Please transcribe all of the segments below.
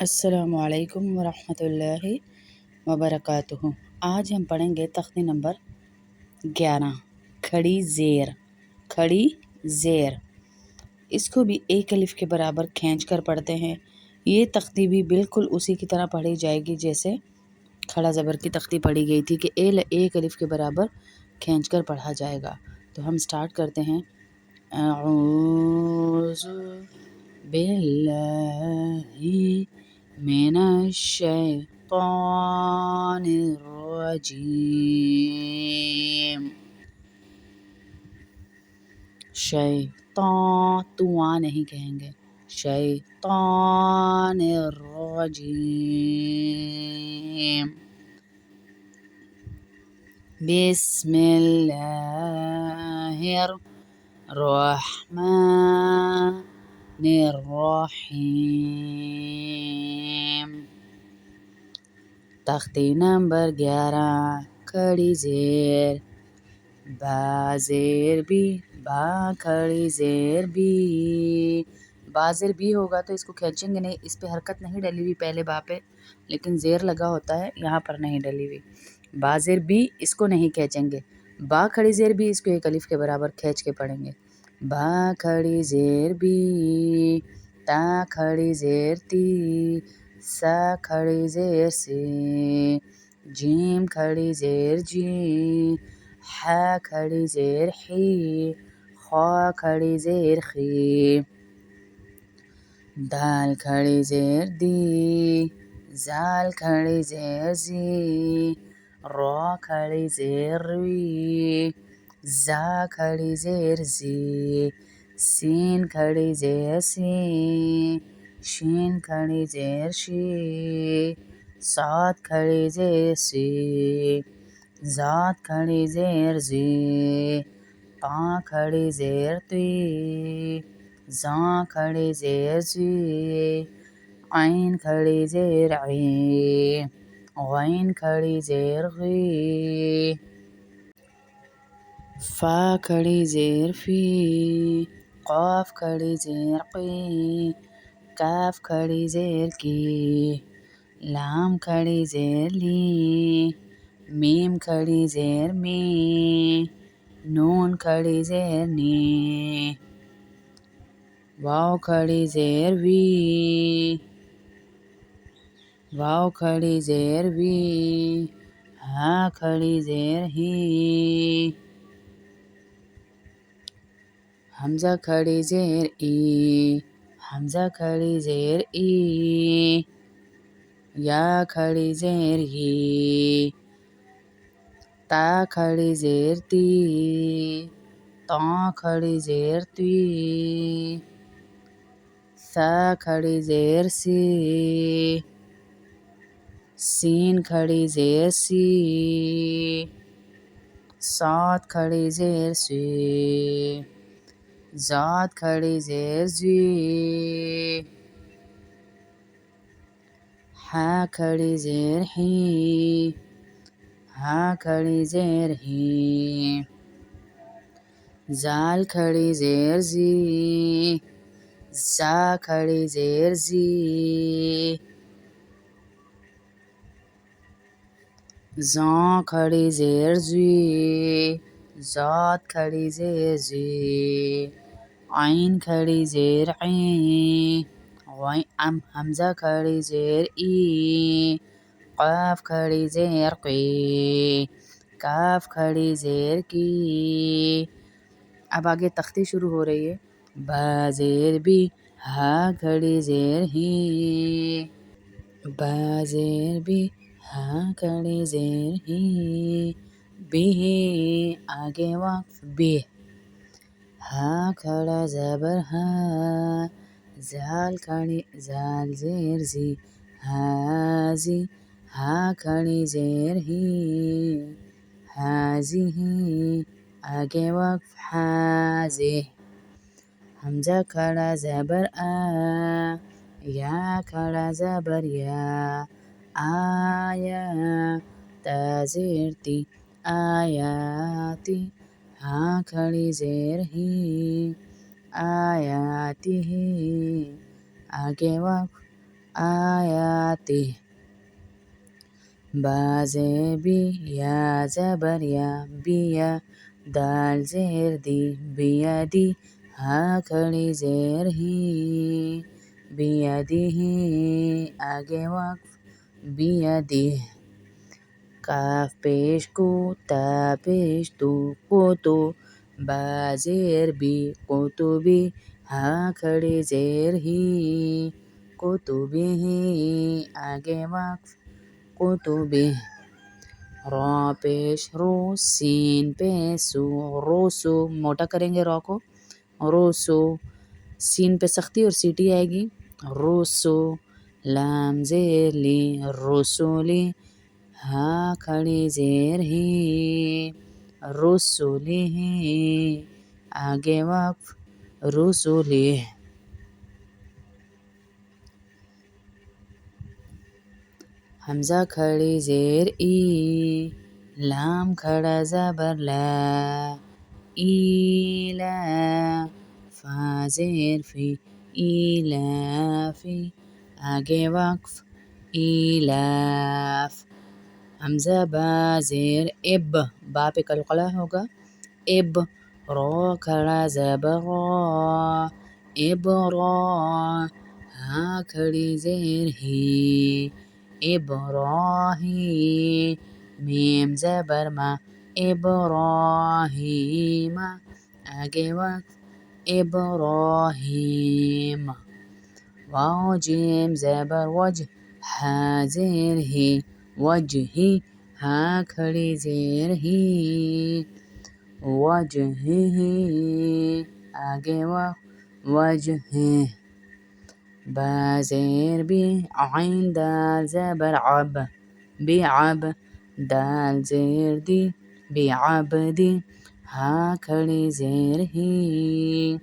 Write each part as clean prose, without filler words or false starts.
السلام علیکم ورحمۃ اللہ وبرکاتہ۔ آج ہم پڑھیں گے تختی نمبر 11 کھڑی زیر۔ کھڑی زیر اس کو بھی ایک الف کے برابر کھینچ کر پڑھتے ہیں۔ یہ تختی بھی بالکل اسی کی طرح پڑھی جائے گی جیسے کھڑا زبر کی تختی پڑھی گئی تھی کہ ایک الف کے برابر کھینچ کر پڑھا جائے گا۔ تو ہم سٹارٹ کرتے ہیں۔ اعوذ باللہ من الشیطان الرجیم۔ شیطان تو نہیں کہیں گے، شیطان الرجیم۔ بسم اللہ الرحمن الرحیم۔ تختی نمبر 11 کھڑی زیر۔ با زیر بی، با کھڑی زیر بی۔ با زیر بی ہوگا تو اس کو کھینچیں گے نہیں، اس پہ حرکت نہیں ڈلی ہوئی پہلے با پہ، لیکن زیر لگا ہوتا ہے، یہاں پر نہیں ڈلی ہوئی۔ با زیر بی اس کو نہیں کھینچیں گے۔ با کھڑی زیر بی اس کو ایک الف کے برابر کھینچ کے پڑھیں گے۔ با کھڑی زیر بی، تا کھڑی زیر تی، سا کھڑی زیر سی، جیم کھڑی زیر جی، ہا کھڑی زیر حی، خا کھڑی زیر خی، دال کھڑی زیر دی، زال کھڑی زیر زی، را کھڑی زیر روی، زا کھڑی زیر زی، سین کھڑی زیر سی، شین کھڑی زیر شی، صاد کھڑی زیر سی، زاد کھڑی زیر زی، تا کھڑی زیر تی، زاں کھڑی زیر زی، عین کھڑی زیر عی، غین کھڑی زیر غی، فا کھڑی زیر فی، قاف کھڑی زیر قی، کاف کھڑی زیر کی، لام کھڑی زیر لی، میم کھڑی زیر می، نون کھڑی زیر نی، واو کھڑی زیر وی، واو کھڑی زیر وی، ہا کھڑی زیر ہی، حمزہ کھڑی زیر ای، حمزہ کھڑی زیر ای، یا کھڑی زیر ہی، تا کھڑی زیر تی، تا کھڑی زیر تی، سا کھڑی زیر سی، سین کھڑی زیر سی، صاد کھڑی زیر سی، زاد کھڑی زیر زی، ہا کھڑی زیر ہی، ہا کھڑی زیر ہی، زال کھڑی زیر زی، زا کھڑی زیر زی، زاں کھڑی زیر زی، زاد کھڑی زیر زی، عین کھڑی زیر عین، حمزہ کھڑی زیر ای، قاف کھڑی زیر قی، کاف کھڑی زیر کی۔ اب آگے تختی شروع ہو رہی ہے۔ با زیر بی، ہا کھڑی زیر ہی، با زیر بی، ہا کھڑی زیر ہی، بھی آگے وقف بھی، ہا کھڑا زبر ہا، زال کھڑی زال زیر زی، ہازی، ہا کھڑی زیر ہی، ہازی ہی، آگے وقف حازی، حمزہ کھڑا زبر آ، یا کھڑا زبر یا، آیا، تا زیر تی، آیاتی، ہا کھڑی زیر ہی، آیاتی ہی، آگے وقف آیاته. با زیر بی یا زبر یا بیا. دال زیر دی بیادی. ہا کھڑی زیر ہی بیادی ہی. آگے وقف بیادی. کاف پیش کو تا پیش تو قوتو. با زیر بی قطبی. ہا کھڑی زیر ہی قطبی ہی. آگے وقف قطبی. را پیش رو سین پیش سو روسو. موٹا کریں گے را کو روسو. سین پہ سختی اور سیٹی آئے گی روسو. لام زیر لی رسولی. ہا کھڑی زیر ہی رسولی ہی. آگے وقف رسولی. حمزہ کھڑی زیر ای. لام کھڑا زبر لا. ایلا. فا زیر فی ایلافی. آگے وقف ایلاف. حمزہ با زیر اب. با پہ قلقلہ ہوگا اب. را کھڑا زبر را. اب را. ہا کھڑی زیر ہی ابراہیم. میم زبر ما ابراہیم. آگے وقف ابراہیم. واو جیم زبر وج. ہا زیر ہی وجہی. ہا کھڑی زیر ہی وجہی. آگے وقف وجہی. با زیر بی عین دال زبر عب. بعب. دال زیر دی بعبدی. ہا کھڑی زیر ہی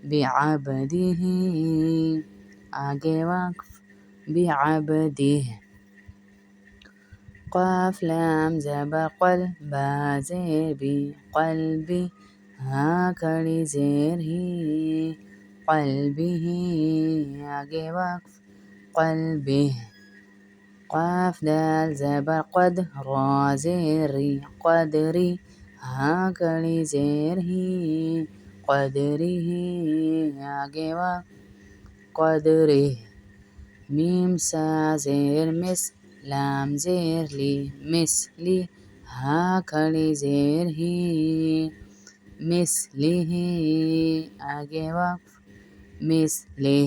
بعبدی ہی. آگے وقف بعبدی. قاف لام زبر قل. با زیر بی قلبی. ہا کھڑی زیر ہی قلبی ہی. آگے وقف قلبی. قاف دال زبر قد. را زیر ری قدری. ہا کھڑی زیر ہی قدری ہی. آگے وقف قدری. میم سا زیر مس. لام زیر لی مثلی. ہا کھڑی زیر ہی مثلی ہی. آگے وقف مثلی.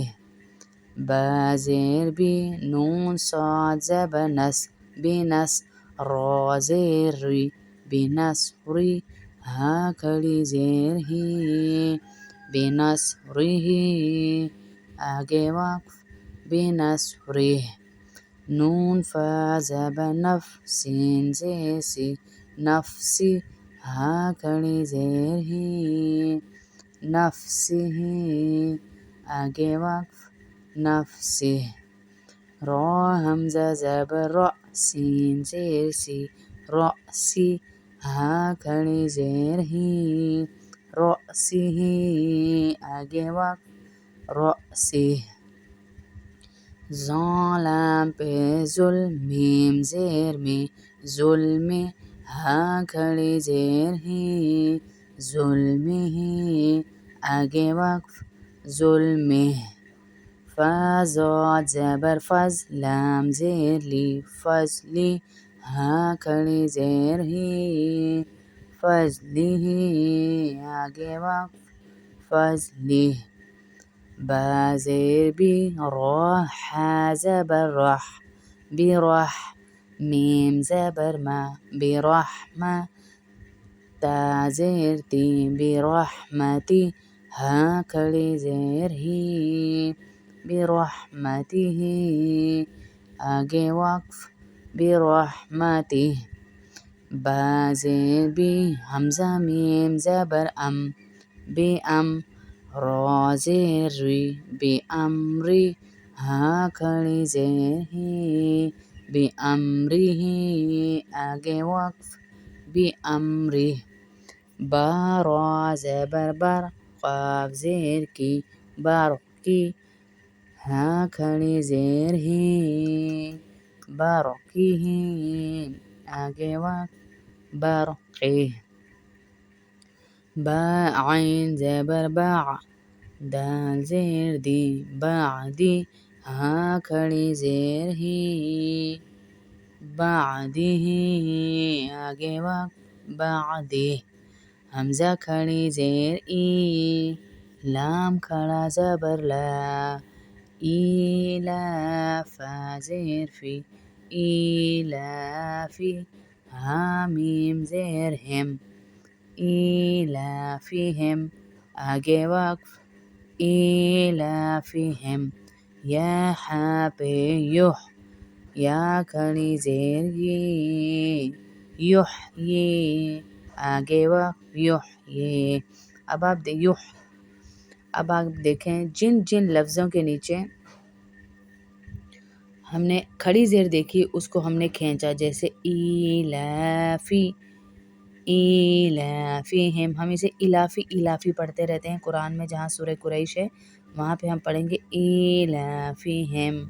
با زیر بی نون صاد زبر نس. بنس. را زیر ری بنصری. ہا کھڑی زیر ہی بنصری ہی. آگے وقف بنصری. نون فا زبر نف. سین زیر سی نفسی. ہا کھڑی زیر ہی نفسی ہی. آگے وقف نفسی. را حمزہ زبر را. سین زیر سی رأسی. ہا کھڑی زیر ہی رأسی ہی. آگے وقف رأسی. زان لام پہ ظل. میم زیر میں ظلمی. ہا کھڑی زیر ہی ظلمی ہی. آگے وقف ظلمی. فا ضاد زبر فض. لام زیر لی فضلی. ہا کھڑی زیر ہی فضلی ہی. آگے وقف فضلی. با زیر بی را. حا زبر رح. برح. میم زبر ما برحمة. تا زیر تی برحمتی. ہا کھڑی زیر ہی برحمتی ہی. آگے وقف برحمتی. با زیر بی حمزہ میم زبر ام. بی ام. را زیر ری بامری. ہا کھڑی زیر ہی بامری ہی. آگے وقف بامری. با را زبر بر. قاف زیر کی برق کی. ہاں کھڑی زیر ہی برقہم آگے وقت برقہ با عین زبر باع دال زیر دی بعدی ہاں کھڑی زیر ہی بعدہ آگے وقت بعدہ حمزہ کھڑی زیر ای لام کھڑا زبر لا ایلافا زیر فی ایلافی ہاں میم زیر ہم ایلافہم آگے وقف ایلافہم یا ہاں پہ یح یا کھڑی زیر یہ یحیی آگے وقف یحیی اب آپ دیکھیں جن لفظوں کے نیچے ہم نے کھڑی زیر دیکھی اس کو ہم نے کھینچا، جیسے ایلافی ایلافیہم، ہم اسے الافی پڑھتے رہتے ہیں قرآن میں، جہاں سورہ قریش ہے وہاں پہ ہم پڑھیں گے ایلافیہم،